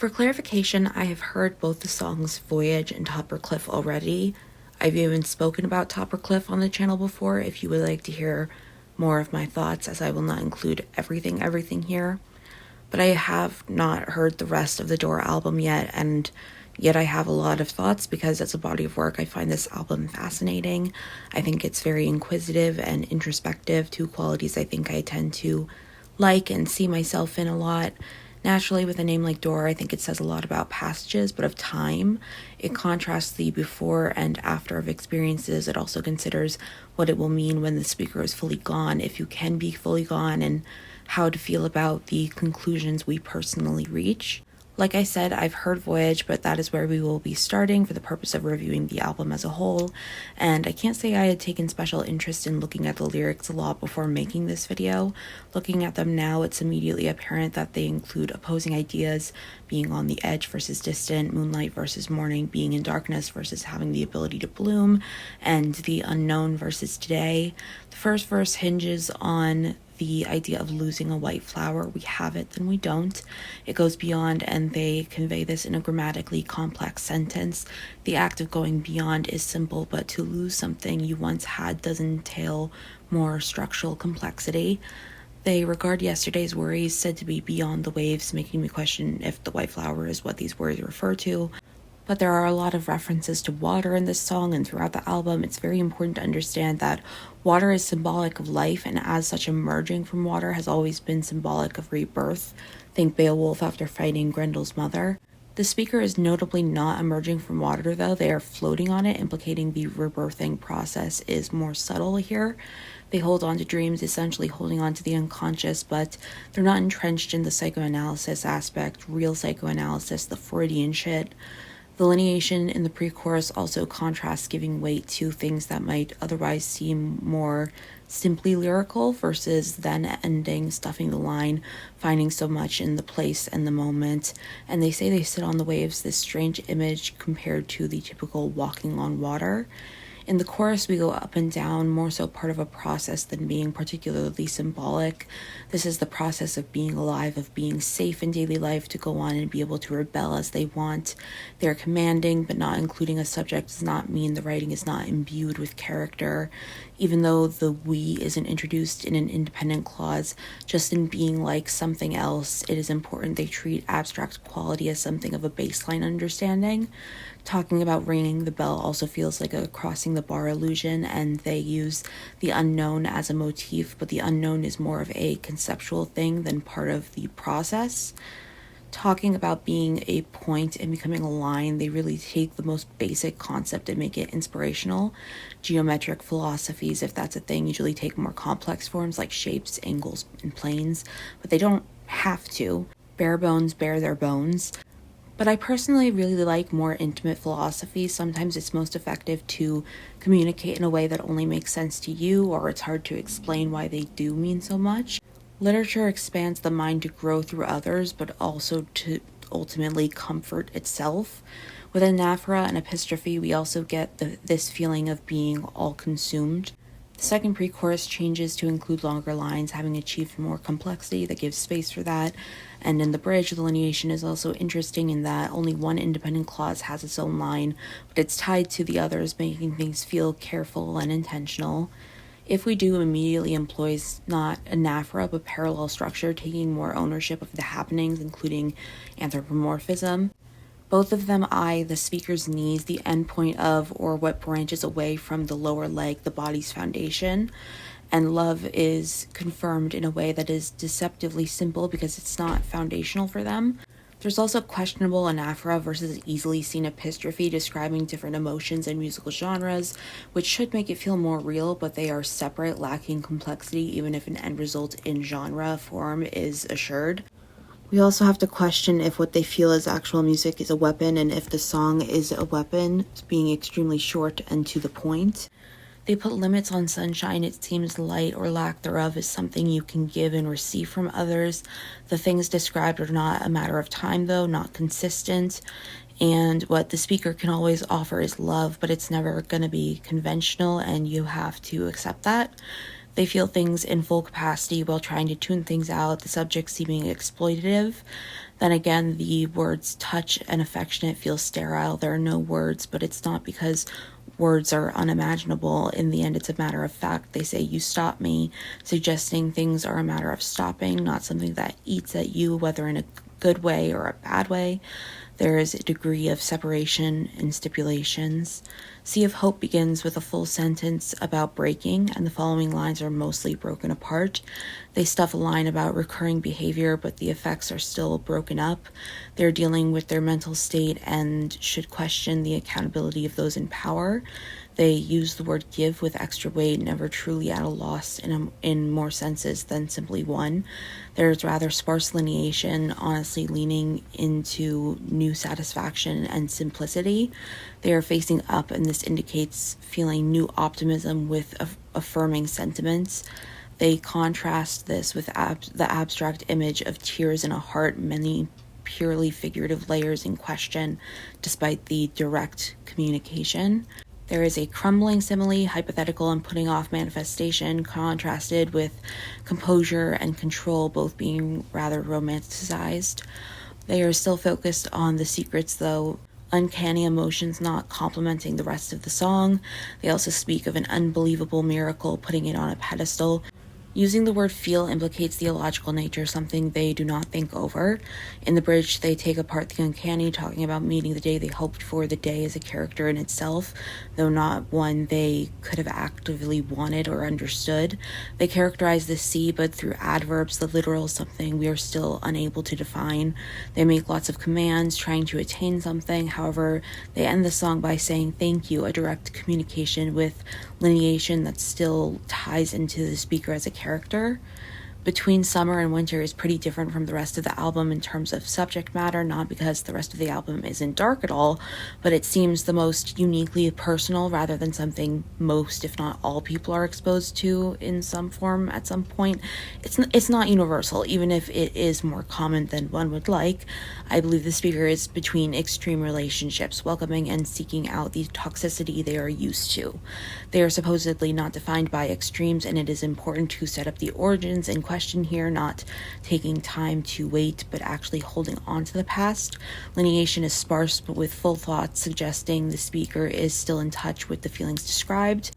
For clarification, I have heard both the songs Voyage and Topper Cliff already. I've even spoken about Topper Cliff on the channel before if you would like to hear more of my thoughts, as I will not include everything here. But I have not heard the rest of the Door album yet, and yet I have a lot of thoughts because as a body of work I find this album fascinating. I think it's very inquisitive and introspective, two qualities I think I tend to like and see myself in a lot. Naturally, with a name like Door, I think it says a lot about passages, but of time. It contrasts the before and after of experiences. It also considers what it will mean when the speaker is fully gone, if you can be fully gone, and how to feel about the conclusions we personally reach. Like I said, I've heard Voyage, but that is where we will be starting for the purpose of reviewing the album as a whole, and I can't say I had taken special interest in looking at the lyrics a lot before making this video. Looking at them now, it's immediately apparent that they include opposing ideas, being on the edge versus distant, moonlight versus morning, being in darkness versus having the ability to bloom, and the unknown versus today. The first verse hinges on the idea of losing a white flower. We have it, then we don't. It goes beyond, and they convey this in a grammatically complex sentence. The act of going beyond is simple, but to lose something you once had does entail more structural complexity. They regard yesterday's worries said to be beyond the waves, making me question if the white flower is what these worries refer to. But there are a lot of references to water in this song, and throughout the album it's very important to understand that water is symbolic of life, and as such emerging from water has always been symbolic of rebirth. Think Beowulf after fighting Grendel's mother. The speaker is notably not emerging from water though, they are floating on it, implicating the rebirthing process is more subtle here. They hold on to dreams, essentially holding on to the unconscious, but they're not entrenched in the psychoanalysis aspect, real psychoanalysis, the Freudian shit. The lineation in the pre-chorus also contrasts giving weight to things that might otherwise seem more simply lyrical versus then ending, stuffing the line, finding so much in the place and the moment. And they say they sit on the waves, this strange image compared to the typical walking on water. In the chorus, we go up and down, more so part of a process than being particularly symbolic. This is the process of being alive, of being safe in daily life to go on and be able to rebel as they want. They are commanding, but not including a subject does not mean the writing is not imbued with character. Even though the we isn't introduced in an independent clause, just in being like something else, it is important they treat abstract quality as something of a baseline understanding. Talking about ringing the bell also feels like a crossing the bar illusion, and they use the unknown as a motif, but the unknown is more of a conceptual thing than part of the process. Talking about being a point and becoming a line, they really take the most basic concept and make it inspirational. Geometric philosophies, if that's a thing, usually take more complex forms like shapes, angles, and planes, but they don't have to. Bare bones bear their bones. But I personally really like more intimate philosophy. Sometimes it's most effective to communicate in a way that only makes sense to you, or it's hard to explain why they do mean so much. Literature expands the mind to grow through others, but also to ultimately comfort itself. With anaphora and epistrophe, we also get this feeling of being all-consumed. The second pre-chorus changes to include longer lines, having achieved more complexity that gives space for that. And in the bridge, the lineation is also interesting in that only one independent clause has its own line, but it's tied to the others, making things feel careful and intentional. If we do immediately employs not anaphora but parallel structure, taking more ownership of the happenings, including anthropomorphism. Both of them eye the speaker's knees, the endpoint of or what branches away from the lower leg, the body's foundation. And love is confirmed in a way that is deceptively simple because it's not foundational for them. There's also questionable anaphora versus easily seen epistrophe describing different emotions and musical genres, which should make it feel more real, but they are separate, lacking complexity, even if an end result in genre form is assured. We also have to question if what they feel as actual music is a weapon, and if the song is a weapon, being extremely short and to the point. They put limits on sunshine. It seems light or lack thereof is something you can give and receive from others. The things described are not a matter of time, though, not consistent. And what the speaker can always offer is love, but it's never going to be conventional, and you have to accept that. They feel things in full capacity while trying to tune things out, the subject seeming exploitative. Then again, the words touch and affectionate feel sterile. There are no words, but it's not because words are unimaginable. In the end, it's a matter of fact. They say, you stop me, suggesting things are a matter of stopping, not something that eats at you, whether in a good way or a bad way. There is a degree of separation in stipulations. Sea of Hope begins with a full sentence about breaking, and the following lines are mostly broken apart. They stuff a line about recurring behavior, but the effects are still broken up. They're dealing with their mental state and should question the accountability of those in power. They use the word give with extra weight, never truly at a loss in more senses than simply one. There's rather sparse lineation, honestly leaning into new satisfaction and simplicity. They are facing up, and this indicates feeling new optimism with affirming sentiments. They contrast this with the abstract image of tears in a heart, many purely figurative layers in question, despite the direct communication. There is a crumbling simile, hypothetical and putting off manifestation, contrasted with composure and control, both being rather romanticized. They are still focused on the secrets, though, uncanny emotions not complementing the rest of the song. They also speak of an unbelievable miracle, putting it on a pedestal. Using the word feel implicates the illogical nature, something they do not think over. In the bridge, they take apart the uncanny, talking about meeting the day they hoped for. The day as a character in itself, though not one they could have actively wanted or understood. They characterize the sea, but through adverbs, the literal something we are still unable to define. They make lots of commands, trying to attain something. However, they end the song by saying thank you, a direct communication with lineation that still ties into the speaker as a character. Between Summer and Winter is pretty different from the rest of the album in terms of subject matter, not because the rest of the album isn't dark at all, but it seems the most uniquely personal rather than something most, if not all, people are exposed to in some form at some point. It's not universal, even if it is more common than one would like. I believe the speaker is between extreme relationships, welcoming and seeking out the toxicity they are used to. They are supposedly not defined by extremes, and it is important to set up the origins and question here, not taking time to wait, but actually holding on to the past. Lineation is sparse, but with full thoughts, suggesting the speaker is still in touch with the feelings described.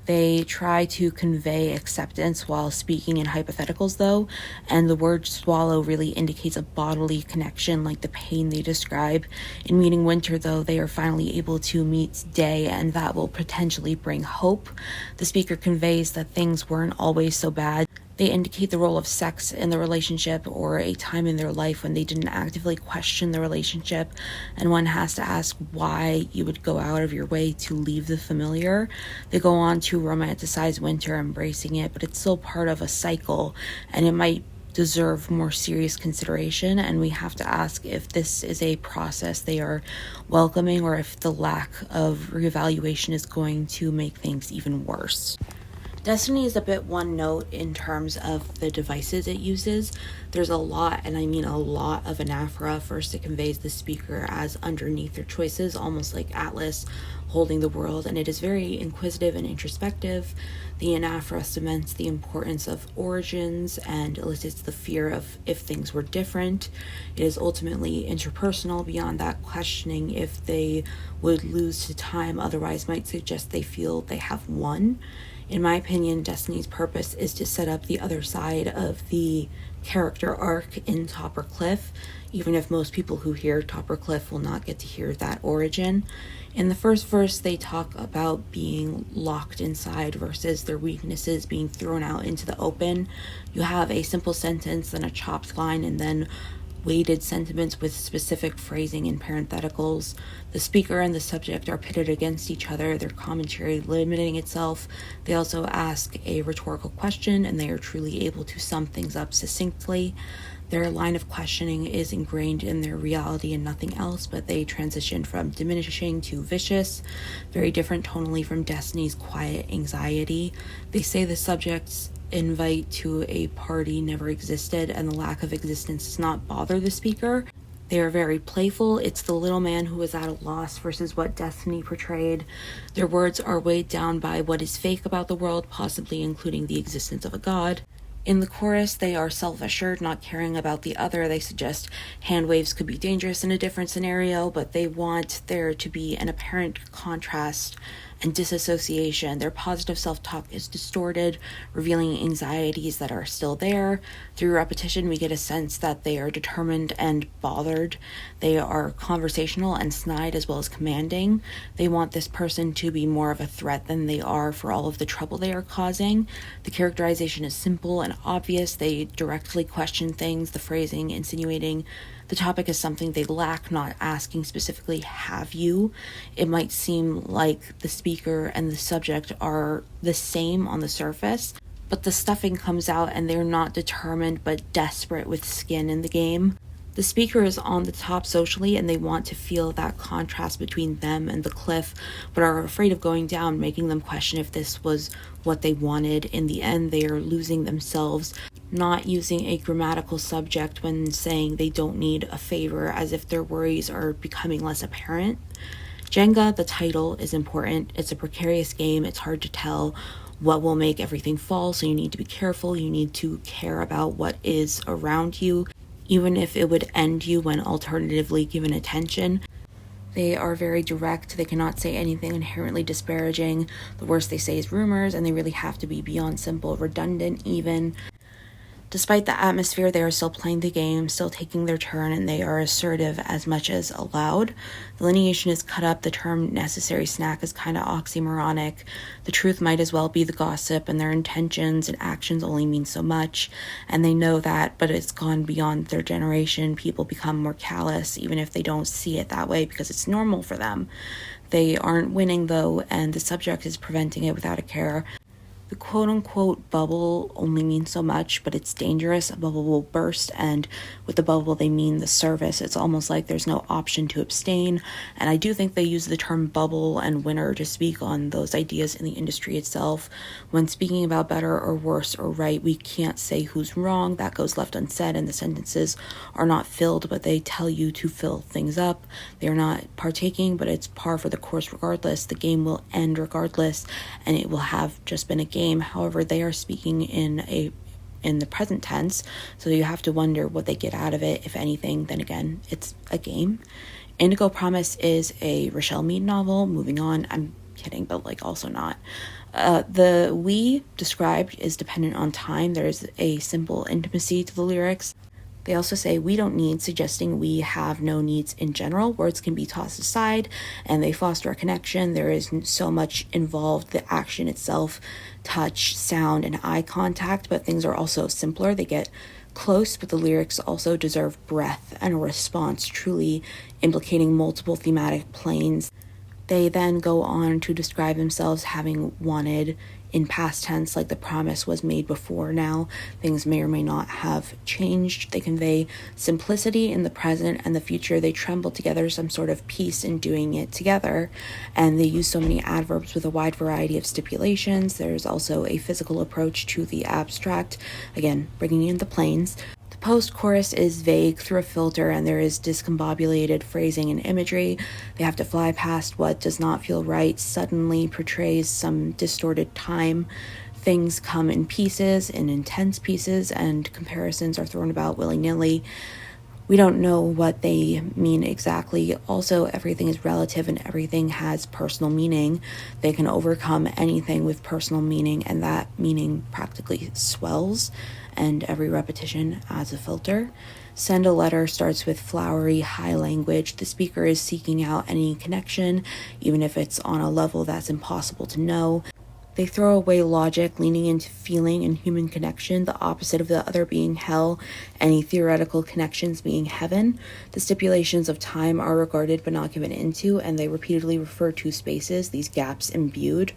They try to convey acceptance while speaking in hypotheticals, though, and the word swallow really indicates a bodily connection, like the pain they describe. In meeting Winter, though, they are finally able to meet day, and that will potentially bring hope. The speaker conveys that things weren't always so bad. They indicate the role of sex in the relationship, or a time in their life when they didn't actively question the relationship, and one has to ask why you would go out of your way to leave the familiar. They go on to romanticize Winter, embracing it, but it's still part of a cycle, and it might deserve more serious consideration, and we have to ask if this is a process they are welcoming, or if the lack of reevaluation is going to make things even worse. Destiny is a bit one note in terms of the devices it uses. There's a lot, and I mean a lot, of anaphora. First, it conveys the speaker as underneath their choices, almost like Atlas holding the world, and it is very inquisitive and introspective. The anaphora cements the importance of origins and elicits the fear of if things were different. It is ultimately interpersonal. Beyond that, questioning if they would lose to time otherwise might suggest they feel they have won. In my opinion, Destiny's purpose is to set up the other side of the character arc in Topper Cliff, even if most people who hear Topper Cliff will not get to hear that origin. In the first verse, they talk about being locked inside versus their weaknesses being thrown out into the open. You have a simple sentence, then a chopped line, and then weighted sentiments with specific phrasing and parentheticals. The speaker and the subject are pitted against each other, their commentary limiting itself. They also ask a rhetorical question, and they are truly able to sum things up succinctly. Their line of questioning is ingrained in their reality and nothing else, but they transition from diminishing to vicious, very different tonally from Destiny's quiet anxiety. They say the subject's invite to a party never existed, and the lack of existence does not bother the speaker. They are very playful. It's the little man who is at a loss versus what Destiny portrayed. Their words are weighed down by what is fake about the world, possibly including the existence of a god. In the chorus, they are self-assured, not caring about the other. They suggest hand waves could be dangerous in a different scenario, but they want there to be an apparent contrast and disassociation. Their positive self-talk is distorted, revealing anxieties that are still there. Through repetition, we get a sense that they are determined and bothered. They are conversational and snide as well as commanding. They want this person to be more of a threat than they are for all of the trouble they are causing. The characterization is simple and obvious. They directly question things, the phrasing insinuating the topic is something they lack, not asking specifically, have you? It might seem like the speaker and the subject are the same on the surface, but the stuffing comes out and they're not determined but desperate with skin in the game. The speaker is on the top socially and they want to feel that contrast between them and the cliff, but are afraid of going down, making them question if this was what they wanted. In the end, they are losing themselves, not using a grammatical subject when saying they don't need a favor, as if their worries are becoming less apparent. Jenga, the title, is important. It's a precarious game. It's hard to tell what will make everything fall, so you need to be careful. You need to care about what is around you, even if it would end you when alternatively given attention. They are very direct. They cannot say anything inherently disparaging. The worst they say is rumors, and they really have to be beyond simple, redundant even. Despite the atmosphere, they are still playing the game, still taking their turn, and they are assertive as much as allowed. The lineation is cut up. The term necessary snack is kind of oxymoronic. The truth might as well be the gossip, and their intentions and actions only mean so much. And they know that, but it's gone beyond their generation. People become more callous, even if they don't see it that way, because it's normal for them. They aren't winning, though, and the subject is preventing it without a care. The quote-unquote bubble only means so much, but it's dangerous. A bubble will burst, and with the bubble they mean the service. It's almost like there's no option to abstain, and I do think they use the term bubble and winner to speak on those ideas in the industry itself. When speaking about better or worse or right, we can't say who's wrong. That goes left unsaid, and the sentences are not filled, but they tell you to fill things up. They are not partaking, but it's par for the course regardless. The game will end regardless, and it will have just been a game. However, they are speaking in the present tense, so you have to wonder what they get out of it, if anything. Then again, it's a game. Indigo Promise is a Rochelle Mead novel. Moving on. I'm kidding, but also not. The we described is dependent on time. There's a simple intimacy to the lyrics. They also say we don't need, suggesting we have no needs in general. Words can be tossed aside and they foster a connection. There is so much involved, the action itself, touch, sound, and eye contact, but things are also simpler. They get close, but the lyrics also deserve breath and a response, truly implicating multiple thematic planes. They then go on to describe themselves having wanted in past tense, like the promise was made before now. Things may or may not have changed. They convey simplicity in the present and the future. They tremble together, some sort of peace in doing it together. And they use so many adverbs with a wide variety of stipulations. There's also a physical approach to the abstract, again, bringing in the planes. Post-chorus is vague through a filter, and there is discombobulated phrasing and imagery. They have to fly past what does not feel right, suddenly portrays some distorted time. Things come in pieces, in intense pieces, and comparisons are thrown about willy-nilly. We don't know what they mean exactly. Also, everything is relative and everything has personal meaning. They can overcome anything with personal meaning, and that meaning practically swells, and every repetition adds a filter. Send a letter starts with flowery, high language. The speaker is seeking out any connection, even if it's on a level that's impossible to know. They throw away logic, leaning into feeling and human connection, the opposite of the other being hell, any theoretical connections being heaven. The stipulations of time are regarded but not given into, and they repeatedly refer to spaces, these gaps imbued.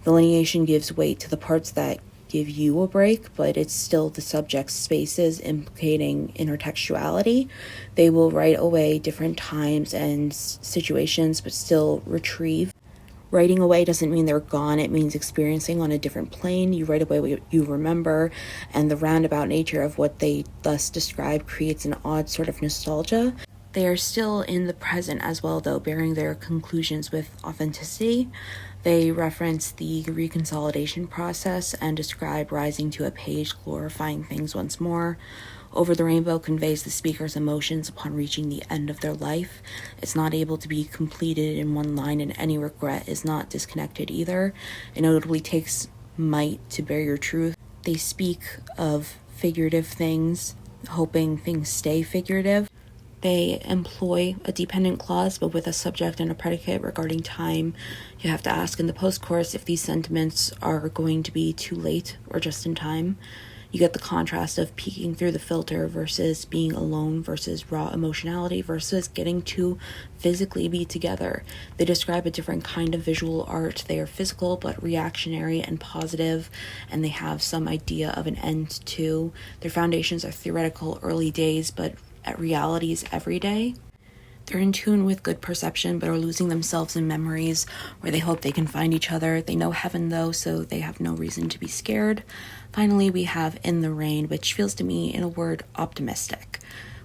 The lineation gives weight to the parts that give you a break, but it's still the subject's spaces, implicating intertextuality. They will write away different times and situations, but still retrieve. Writing away doesn't mean they're gone. It means experiencing on a different plane. You write away what you remember, and the roundabout nature of what they thus describe creates an odd sort of nostalgia. They are still in the present as well, though, bearing their conclusions with authenticity. They reference the reconsolidation process and describe rising to a page glorifying things once more. Over the Rainbow conveys the speaker's emotions upon reaching the end of their life. It's not able to be completed in one line, and any regret is not disconnected either. It notably takes might to bear your truth. They speak of figurative things, hoping things stay figurative. They employ a dependent clause, but with a subject and a predicate regarding time. You have to ask in the post-chorus if these sentiments are going to be too late or just in time. You get the contrast of peeking through the filter versus being alone versus raw emotionality versus getting to physically be together. They describe a different kind of visual art. They are physical but reactionary and positive, and they have some idea of an end too. Their foundations are theoretical early days, but at realities every day. They're in tune with good perception, but are losing themselves in memories where they hope they can find each other. They know heaven, though, so they have no reason to be scared. Finally, we have In the Rain, which feels to me, in a word, optimistic.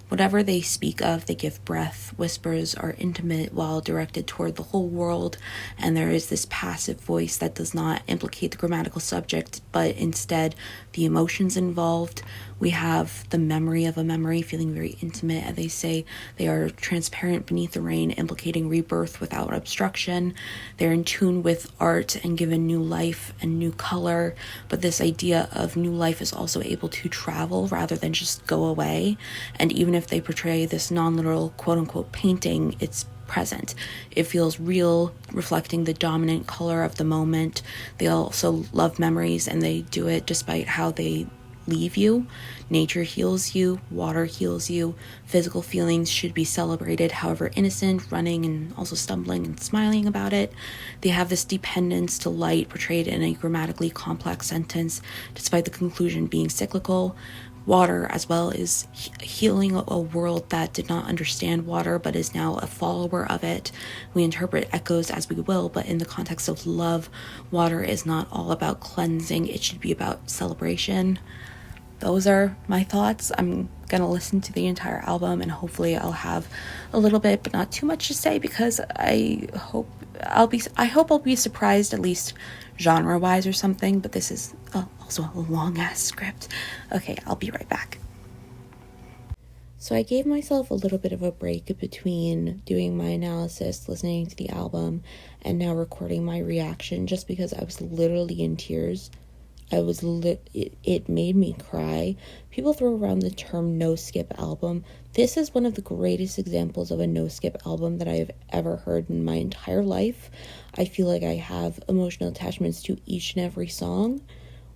Whatever they speak of, they give breath. Whispers are intimate while directed toward the whole world, and there is this passive voice that does not implicate the grammatical subject, but instead the emotions involved. We have the memory of a memory feeling very intimate, and they say they are transparent beneath the rain, implicating rebirth without obstruction. They're in tune with art and given new life and new color, but this idea of new life is also able to travel rather than just go away. And even if they portray this non-literal quote-unquote painting, it's present. It feels real, reflecting the dominant color of the moment. They also love memories, and they do it despite how they leave you. Nature heals you, water heals you, physical feelings should be celebrated, however innocent, running and also stumbling and smiling about it. They have this dependence to light portrayed in a grammatically complex sentence, despite the conclusion being cyclical. Water, as well, is healing a world that did not understand water but is now a follower of it. We interpret echoes as we will, but in the context of love, water is not all about cleansing. It should be about celebration. Those are my thoughts. I'm gonna listen to the entire album, and hopefully I'll have a little bit but not too much to say, because I hope I'll be surprised, at least genre wise or something. But this is also a long ass script. Okay, I'll be right back. So I gave myself a little bit of a break between doing my analysis, listening to the album, and now recording my reaction, just because I was literally in tears. It made me cry. People throw around the term no skip album. This is one of the greatest examples of a no skip album that I have ever heard in my entire life. I feel like I have emotional attachments to each and every song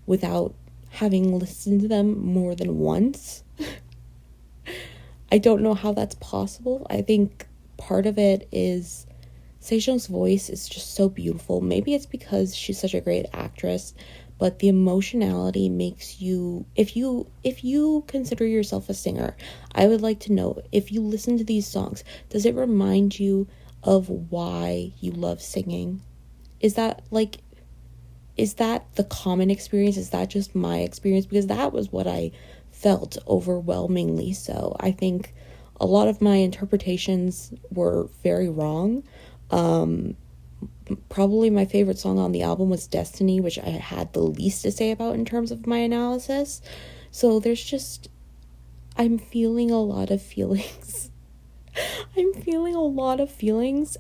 without having listened to them more than once. I don't know how that's possible. I think part of it is Sejeong's voice is just so beautiful. Maybe it's because she's such a great actress, but the emotionality makes you, if you consider yourself a singer, I would like to know, if you listen to these songs, does it remind you of why you love singing? Is that the common experience? Is that just my experience? Because that was what I felt, overwhelmingly so. I think a lot of my interpretations were very wrong. Probably my favorite song on the album was Destiny, which I had the least to say about in terms of my analysis. So I'm feeling a lot of feelings.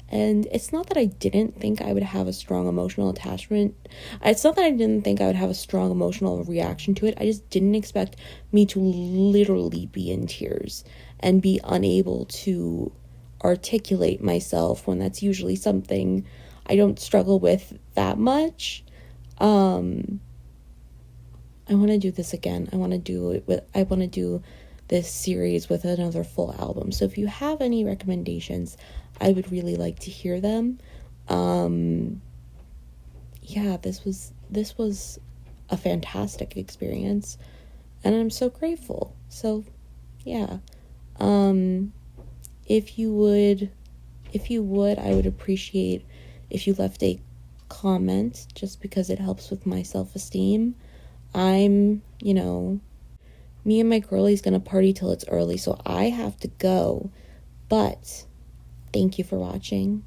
And it's not that I didn't think I would have a strong emotional attachment. It's not that I didn't think I would have a strong emotional reaction to it. I just didn't expect me to literally be in tears and be unable to articulate myself, when that's usually something I don't struggle with that much. I want to do this again. I want to do this series with another full album. So if you have any recommendations, I would really like to hear them. Yeah, this was a fantastic experience, and I'm so grateful. So yeah. If you would, I would appreciate if you left a comment, just because it helps with my self-esteem. Me and my girlie's gonna party till it's early, so I have to go. But thank you for watching.